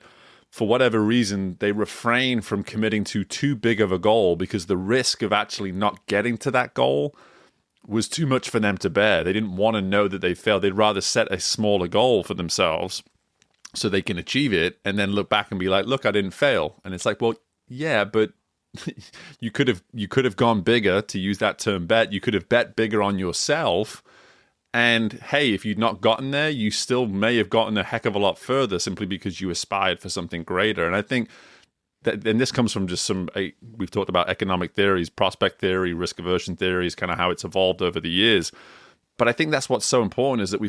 for whatever reason, they refrain from committing to too big of a goal because the risk of actually not getting to that goal was too much for them to bear. They didn't want to know that they failed. They'd rather set a smaller goal for themselves so they can achieve it and then look back and be like, look, I didn't fail. And it's like, well, yeah, but you could have gone bigger, to use that term bet. You could have bet bigger on yourself. And hey, if you'd not gotten there, you still may have gotten a heck of a lot further simply because you aspired for something greater. And I think that, and this comes from just we've talked about economic theories, prospect theory, risk aversion theories, kind of how it's evolved over the years. But I think that's what's so important is that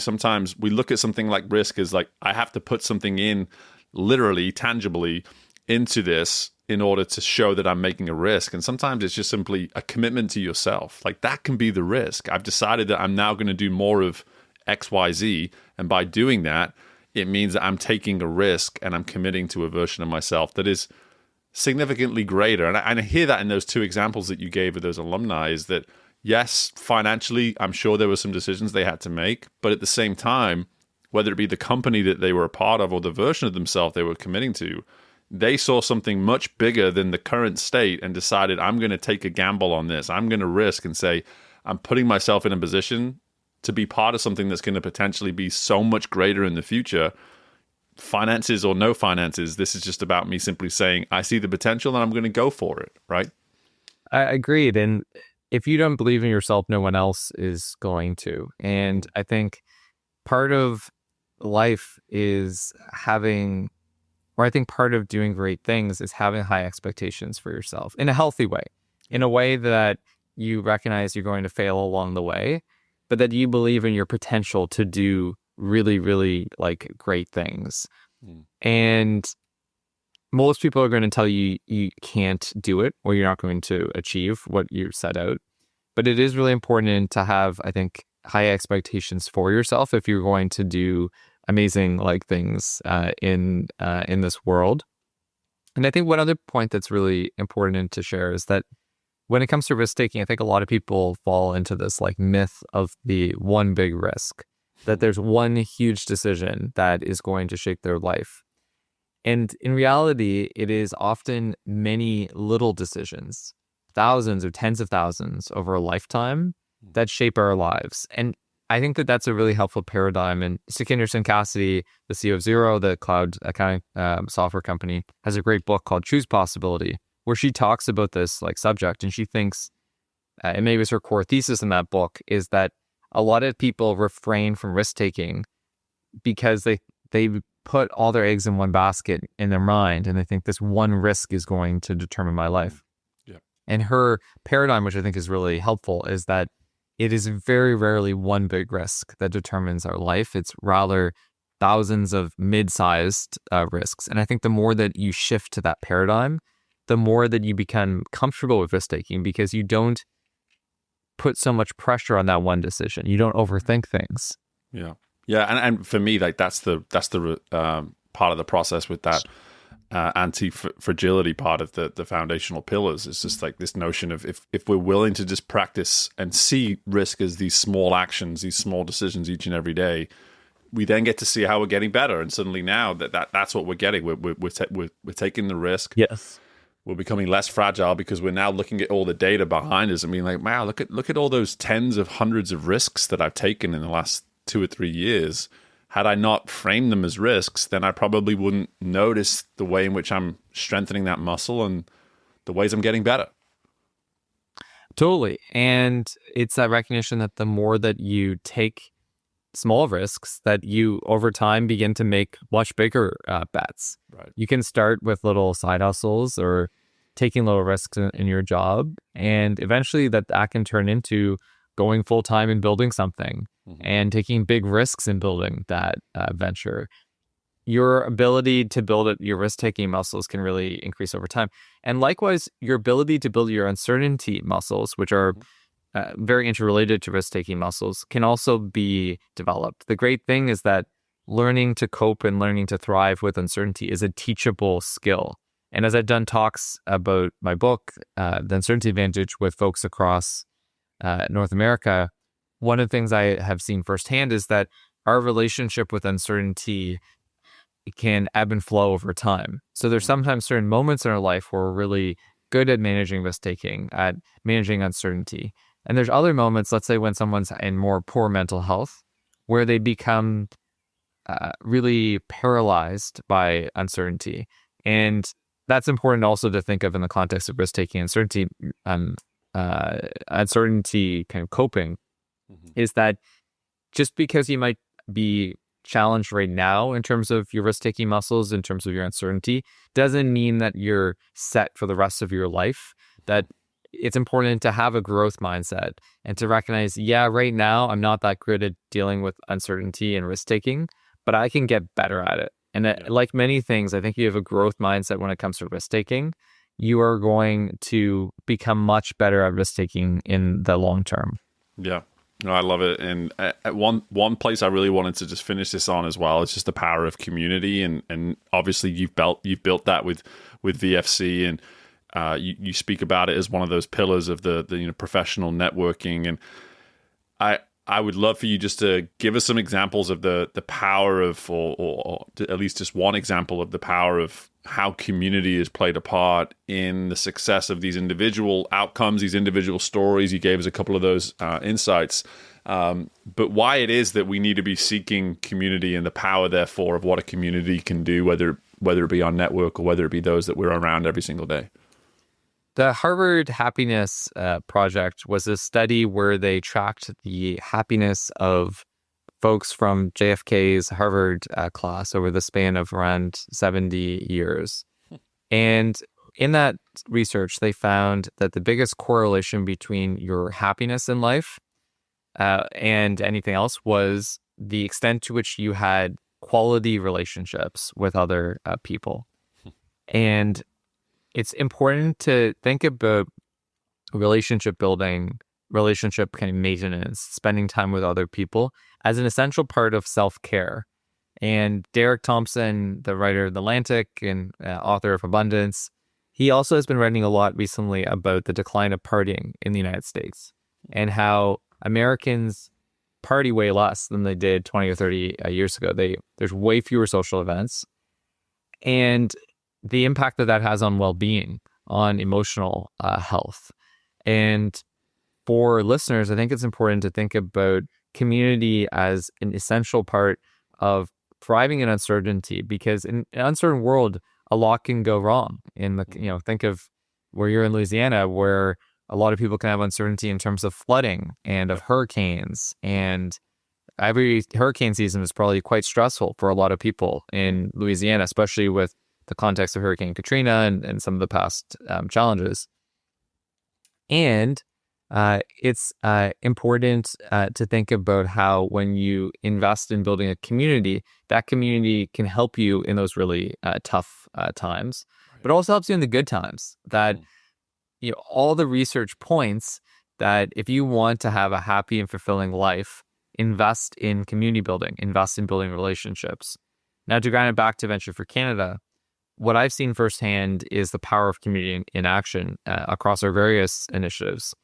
we look at something like risk as like, I have to put something in literally, tangibly into this in order to show that I'm making a risk. And sometimes it's just simply a commitment to yourself. Like that can be the risk. I've decided that I'm now going to do more of X, Y, Z. And by doing that, it means that I'm taking a risk and I'm committing to a version of myself that is significantly greater. And I hear that in those two examples that you gave of those alumni is that, yes, financially, I'm sure there were some decisions they had to make. But at the same time, whether it be the company that they were a part of or the version of themselves they were committing to, they saw something much bigger than the current state and decided, I'm going to take a gamble on this. I'm going to risk and say, I'm putting myself in a position to be part of something that's going to potentially be so much greater in the future. Finances or no finances, this is just about me simply saying, I see the potential and I'm going to go for it, right? I agreed. And if you don't believe in yourself, no one else is going to. And I think part of life is I think part of doing great things is having high expectations for yourself in a healthy way, in a way that you recognize you're going to fail along the way, but that you believe in your potential to do really, really like great things. And most people are going to tell you you can't do it or you're not going to achieve what you set out. But it is really important to have, I think, high expectations for yourself if you're going to do amazing like things in this world. And I think one other point that's really important to share is that when it comes to risk taking, I think a lot of people fall into this like myth of the one big risk, that there's one huge decision that is going to shape their life. And in reality, it is often many little decisions, thousands or tens of thousands over a lifetime that shape our lives. And I think that that's a really helpful paradigm. And Sukhinder Cassidy, the CEO of Xero, the cloud accounting software company, has a great book called Choose Possibility, where she talks about this like subject. And she thinks, and maybe it's her core thesis in that book, is that a lot of people refrain from risk taking because they put all their eggs in one basket in their mind, and they think this one risk is going to determine my life. Yeah. And her paradigm, which I think is really helpful, is that it is very rarely one big risk that determines our life. It's rather thousands of mid-sized risks. And I think the more that you shift to that paradigm, the more that you become comfortable with risk taking, because you don't put so much pressure on that one decision. You don't overthink things. Yeah. Yeah, and for me, like that's the part of the process with that anti-fragility part of the foundational pillars. It's just like this notion of if we're willing to just practice and see risk as these small actions, these small decisions each and every day, we then get to see how we're getting better. And suddenly now that's what we're getting. We're taking the risk. Yes. We're becoming less fragile because we're now looking at all the data behind us and being like, wow, look at all those tens of hundreds of risks that I've taken in the last 2 or 3 years. Had I not framed them as risks, then I probably wouldn't notice the way in which I'm strengthening that muscle and the ways I'm getting better. Totally. And it's that recognition that the more that you take small risks, that you over time begin to make much bigger bets. Right. You can start with little side hustles or taking little risks in your job, and eventually that can turn into going full time and building something, and taking big risks in building that venture. Your ability to build your risk-taking muscles can really increase over time. And likewise, your ability to build your uncertainty muscles, which are very interrelated to risk-taking muscles, can also be developed. The great thing is that learning to cope and learning to thrive with uncertainty is a teachable skill. And as I've done talks about my book, The Uncertainty Advantage, with folks across North America, one of the things I have seen firsthand is that our relationship with uncertainty can ebb and flow over time. So there's sometimes certain moments in our life where we're really good at managing risk-taking, at managing uncertainty. And there's other moments, let's say when someone's in more poor mental health, where they become really paralyzed by uncertainty. And that's important also to think of in the context of risk-taking. Uncertainty kind of coping is that just because you might be challenged right now in terms of your risk-taking muscles, in terms of your uncertainty, doesn't mean that you're set for the rest of your life. That it's important to have a growth mindset and to recognize, yeah, right now I'm not that good at dealing with uncertainty and risk-taking, but I can get better at it. And like many things, I think you have a growth mindset when it comes to risk-taking. You are going to become much better at risk-taking in the long term. Yeah. No, I love it. And at one place I really wanted to just finish this on as well, it's just the power of community. And obviously you've built that with VFC, and you speak about it as one of those pillars of the professional networking. And I would love for you just to give us some examples of the power of, or at least just one example of the power of how community has played a part in the success of these individual outcomes, these individual stories. You gave us a couple of those insights, but why it is that we need to be seeking community and the power, therefore, of what a community can do, whether it be our network or whether it be those that we're around every single day. The Harvard Happiness Project was a study where they tracked the happiness of folks from JFK's Harvard class over the span of around 70 years. And in that research, they found that the biggest correlation between your happiness in life and anything else was the extent to which you had quality relationships with other people. And it's important to think about relationship building, relationship kind of maintenance, spending time with other people as an essential part of self-care. And Derek Thompson, the writer of The Atlantic and author of Abundance, he also has been writing a lot recently about the decline of partying in the United States and how Americans party way less than they did 20 or 30 years ago. There's way fewer social events, and the impact that has on well-being, on emotional health. And for listeners, I think it's important to think about community as an essential part of thriving in uncertainty, because in an uncertain world, a lot can go wrong. Think of where you're in Louisiana, where a lot of people can have uncertainty in terms of flooding and of hurricanes. And every hurricane season is probably quite stressful for a lot of people in Louisiana, especially with the context of Hurricane Katrina and some of the past challenges. And it's important to think about how when you invest in building a community, that community can help you in those really tough times, but also helps you in the good times. That all the research points that if you want to have a happy and fulfilling life, invest in community building, invest in building relationships. Now, to grind it back to Venture for Canada, what I've seen firsthand is the power of community in action across our various initiatives.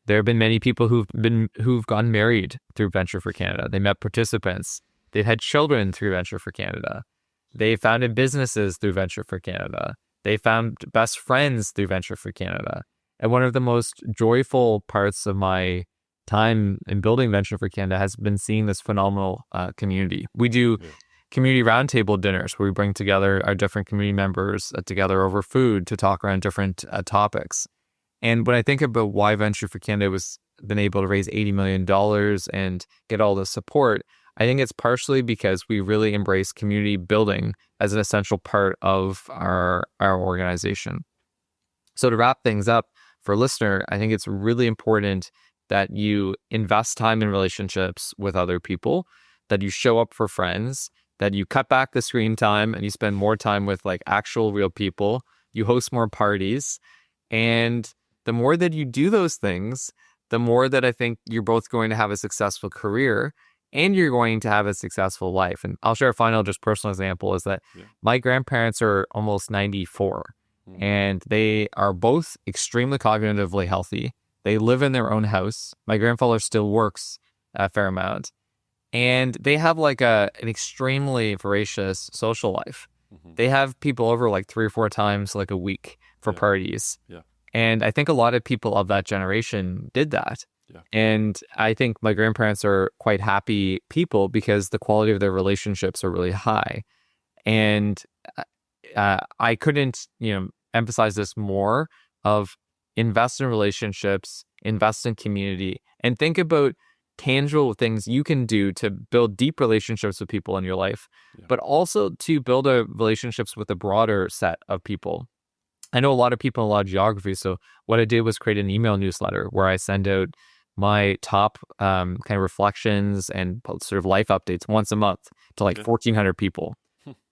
There have been many people who've gotten married through Venture for Canada. They met participants. They've had children through Venture for Canada. They founded businesses through Venture for Canada. They found best friends through Venture for Canada. And one of the most joyful parts of my time in building Venture for Canada has been seeing this phenomenal community. We do community roundtable dinners where we bring together our different community members together over food to talk around different topics. And when I think about why Venture for Canada was been able to raise $80 million and get all the support, I think it's partially because we really embrace community building as an essential part of our organization. So to wrap things up for a listener, I think it's really important that you invest time in relationships with other people, that you show up for friends, that you cut back the screen time and you spend more time with like actual real people, you host more parties. And the more that you do those things, the more that I think you're both going to have a successful career and you're going to have a successful life. And I'll share a final just personal example is that my grandparents are almost 94 and they are both extremely cognitively healthy. They live in their own house. My grandfather still works a fair amount. And they have like an extremely voracious social life. They have people over like 3 or 4 times like a week for parties. And I think a lot of people of that generation did that. And I think my grandparents are quite happy people because the quality of their relationships are really high. And I couldn't, emphasize this more of invest in relationships, invest in community, and think about tangible things you can do to build deep relationships with people in your life, but also to build relationships with a broader set of people. I know a lot of people in a lot of geography. So what I did was create an email newsletter where I send out my top kind of reflections and sort of life updates once a month to like 1,400 people.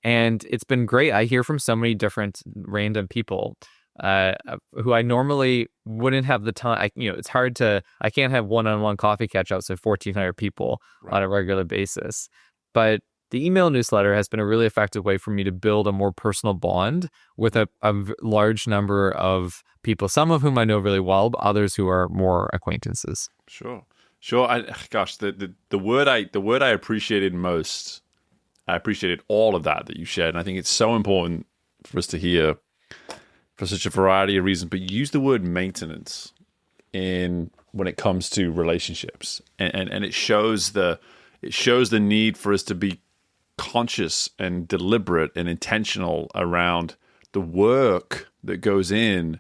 And it's been great. I hear from so many different random people who I normally wouldn't have the time. It's hard I can't have one-on-one coffee catch-ups with 1,400 people on a regular basis. But the email newsletter has been a really effective way for me to build a more personal bond with a large number of people, some of whom I know really well, but others who are more acquaintances. Sure. The word I appreciated most, I appreciated all of that you shared. And I think it's so important for us to hear for such a variety of reasons, but you use the word maintenance when it comes to relationships. And it shows the need for us to be conscious and deliberate and intentional around the work that goes in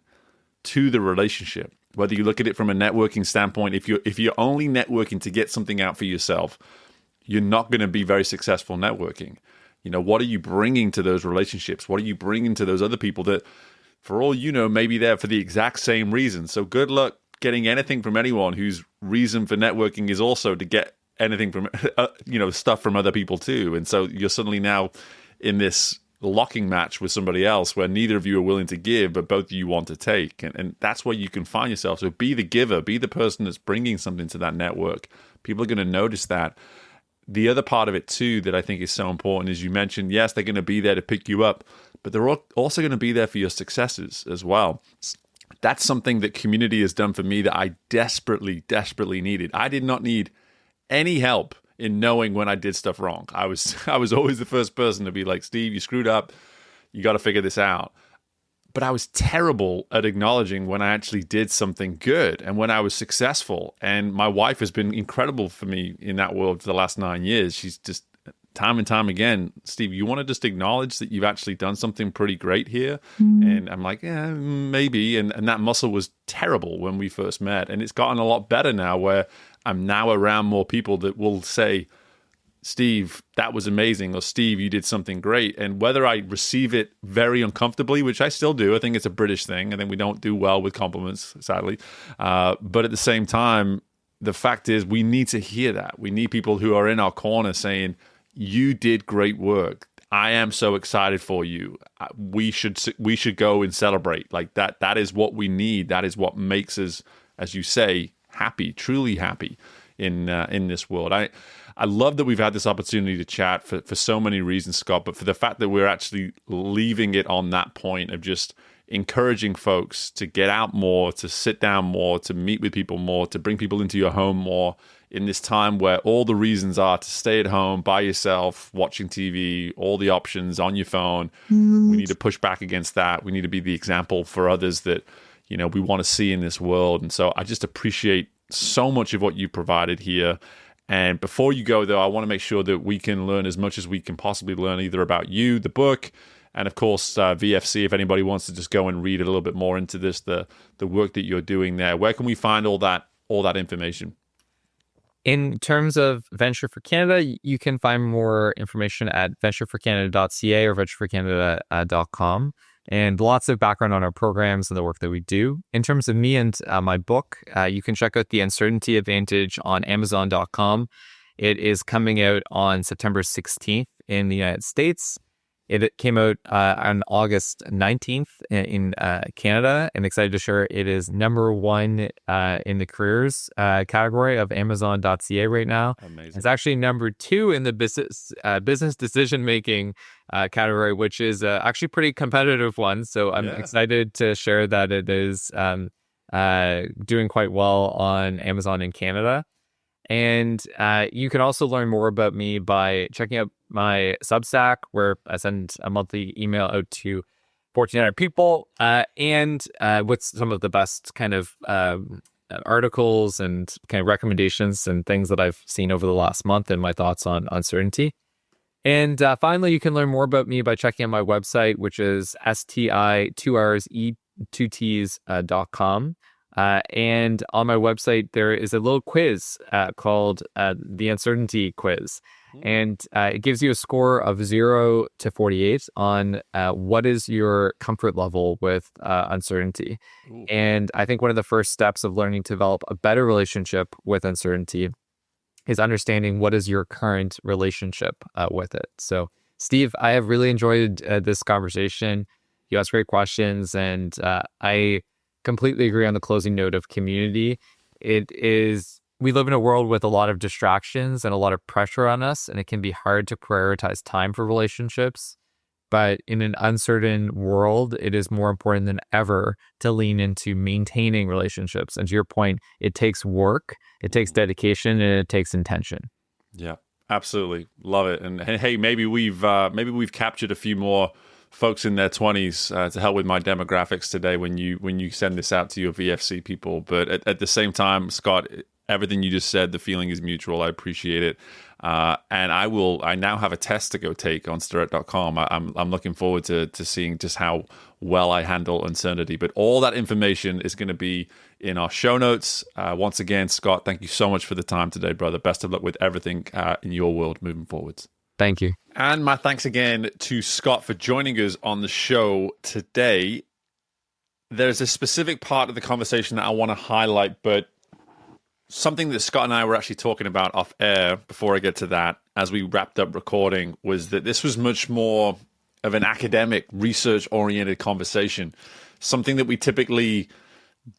to the relationship. Whether you look at it from a networking standpoint, if you're only networking to get something out for yourself, you're not going to be very successful networking. What are you bringing to those relationships? What are you bringing to those other people that, for all you know, maybe they're for the exact same reason? So good luck getting anything from anyone whose reason for networking is also to get anything from, stuff from other people too. And so you're suddenly now in this locking match with somebody else where neither of you are willing to give, but both of you want to take. And that's where you can find yourself. So be the giver, be the person that's bringing something to that network. People are going to notice that. The other part of it too that I think is so important is you mentioned, yes, they're going to be there to pick you up, but they're also going to be there for your successes as well. That's something that community has done for me that I desperately, desperately needed. I did not need any help in knowing when I did stuff wrong. I was always the first person to be like, Steve, you screwed up. You got to figure this out. But I was terrible at acknowledging when I actually did something good and when I was successful. And my wife has been incredible for me in that world for the last 9 years. She's just time and time again, Steve, you want to just acknowledge that you've actually done something pretty great here? And I'm like, yeah, maybe. And that muscle was terrible when we first met. And it's gotten a lot better now where I'm now around more people that will say, Steve, that was amazing, or Steve, you did something great. And whether I receive it very uncomfortably, which I still do, I think it's a British thing. I think we don't do well with compliments, sadly. But at the same time, the fact is we need to hear that. We need people who are in our corner saying, you did great work. I am so excited for you. We should go and celebrate. Like that. That is what we need. That is what makes us, as you say, happy, truly happy in this world. I love that we've had this opportunity to chat for so many reasons, Scott, but for the fact that we're actually leaving it on that point of just encouraging folks to get out more, to sit down more, to meet with people more, to bring people into your home more in this time where all the reasons are to stay at home by yourself, watching TV, all the options on your phone. We need to push back against that. We need to be the example for others that, we want to see in this world. And so I just appreciate so much of what you provided here. And before you go, though, I want to make sure that we can learn as much as we can possibly learn either about you, the book, and of course, VFC, if anybody wants to just go and read a little bit more into this, the work that you're doing there. Where can we find all that information? In terms of Venture for Canada, you can find more information at ventureforcanada.ca or ventureforcanada.com, and lots of background on our programs and the work that we do. In terms of me and my book, you can check out The Uncertainty Advantage on Amazon.com. It is coming out on September 16th in the United States. It came out on August 19th in Canada, and excited to share it is #1 in the careers category of Amazon.ca right now. Amazing. It's actually #2 in the business decision-making category, which is actually a pretty competitive one. So I'm excited to share that it is doing quite well on Amazon in Canada. And you can also learn more about me by checking out my Substack, where I send a monthly email out to 1,400 people, and with some of the best kind of articles and kind of recommendations and things that I've seen over the last month and my thoughts on uncertainty. And finally, you can learn more about me by checking out my website, which is sti2rs.com. And on my website, there is a little quiz called the Uncertainty Quiz. And it gives you a score of 0 to 48 on what is your comfort level with uncertainty. Ooh. And I think one of the first steps of learning to develop a better relationship with uncertainty is understanding what is your current relationship with it. So, Steve, I have really enjoyed this conversation. You asked great questions, and I completely agree on the closing note of community. We live in a world with a lot of distractions and a lot of pressure on us, and it can be hard to prioritize time for relationships. But in an uncertain world, it is more important than ever to lean into maintaining relationships. And to your point, it takes work, it takes dedication, and it takes intention. Yeah, absolutely. Love it. And hey, maybe we've captured a few more folks in their 20s to help with my demographics today when you send this out to your VFC people. But at the same time, Scott, everything you just said, the feeling is mutual. I appreciate it. And I now have a test to go take on Stirrett.com. I'm looking forward to seeing just how well I handle uncertainty. But all that information is going to be in our show notes. Once again, Scott, thank you so much for the time today, brother. Best of luck with everything in your world moving forwards. Thank you. And my thanks again to Scott for joining us on the show today. There's a specific part of the conversation that I want to highlight, but something that Scott and I were actually talking about off air before I get to that, as we wrapped up recording, was that this was much more of an academic, research-oriented conversation, something that we typically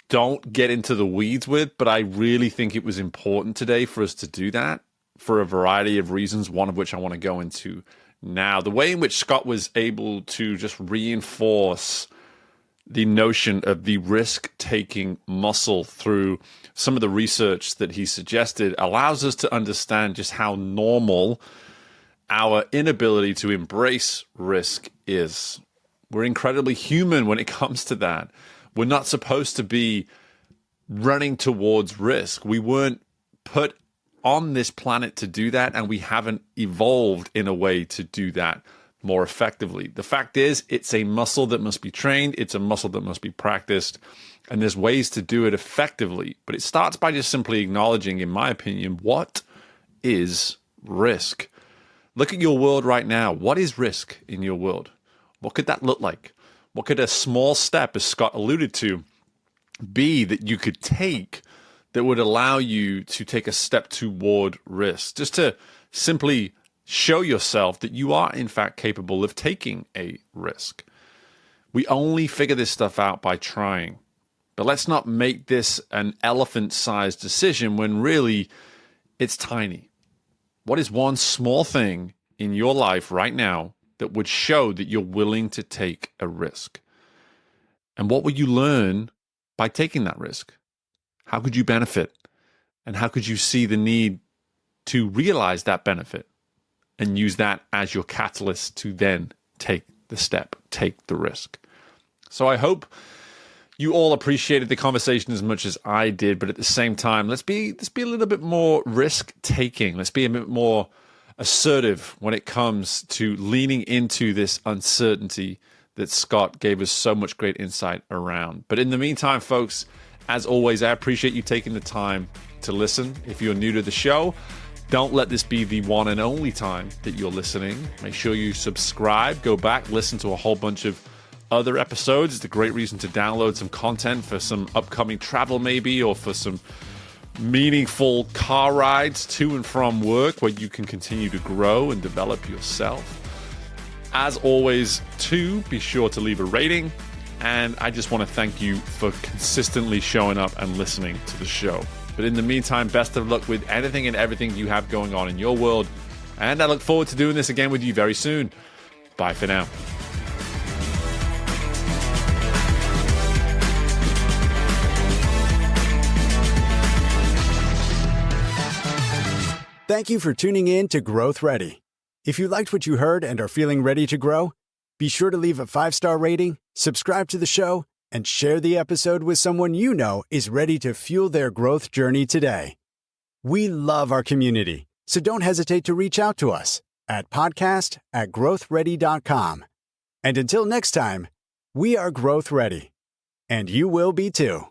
don't get into the weeds with, but I really think it was important today for us to do that for a variety of reasons, one of which I want to go into now. The way in which Scott was able to just reinforce the notion of the risk-taking muscle through some of the research that he suggested allows us to understand just how normal our inability to embrace risk is. We're incredibly human when it comes to that. We're not supposed to be running towards risk. We weren't put on this planet to do that, and we haven't evolved in a way to do that more effectively. The fact is, it's a muscle that must be trained. It's a muscle that must be practiced, and there's ways to do it effectively. But it starts by just simply acknowledging, in my opinion, what is risk? Look at your world right now. What is risk in your world? What could that look like? What could a small step, as Scott alluded to, be that you could take that would allow you to take a step toward risk? Just to simply show yourself that you are, in fact, capable of taking a risk. We only figure this stuff out by trying. But let's not make this an elephant-sized decision when really it's tiny. What is one small thing in your life right now that would show that you're willing to take a risk? And what would you learn by taking that risk? How could you benefit? And how could you see the need to realize that benefit and use that as your catalyst to then take the step, take the risk? So I hope you all appreciated the conversation as much as I did, but at the same time, let's be a little bit more risk-taking. Let's be a bit more assertive when it comes to leaning into this uncertainty that Scott gave us so much great insight around. But in the meantime, folks, as always, I appreciate you taking the time to listen. If you're new to the show, don't let this be the one and only time that you're listening. Make sure you subscribe, go back, listen to a whole bunch of other episodes. It's a great reason to download some content for some upcoming travel maybe, or for some meaningful car rides to and from work where you can continue to grow and develop yourself. As always, too, be sure to leave a rating. And I just want to thank you for consistently showing up and listening to the show. But in the meantime, best of luck with anything and everything you have going on in your world. And I look forward to doing this again with you very soon. Bye for now. Thank you for tuning in to Growth Ready. If you liked what you heard and are feeling ready to grow, be sure to leave a 5-star rating, subscribe to the show, and share the episode with someone you know is ready to fuel their growth journey today. We love our community, so don't hesitate to reach out to us at podcast@growthready.com. And until next time, we are Growth Ready, and you will be too.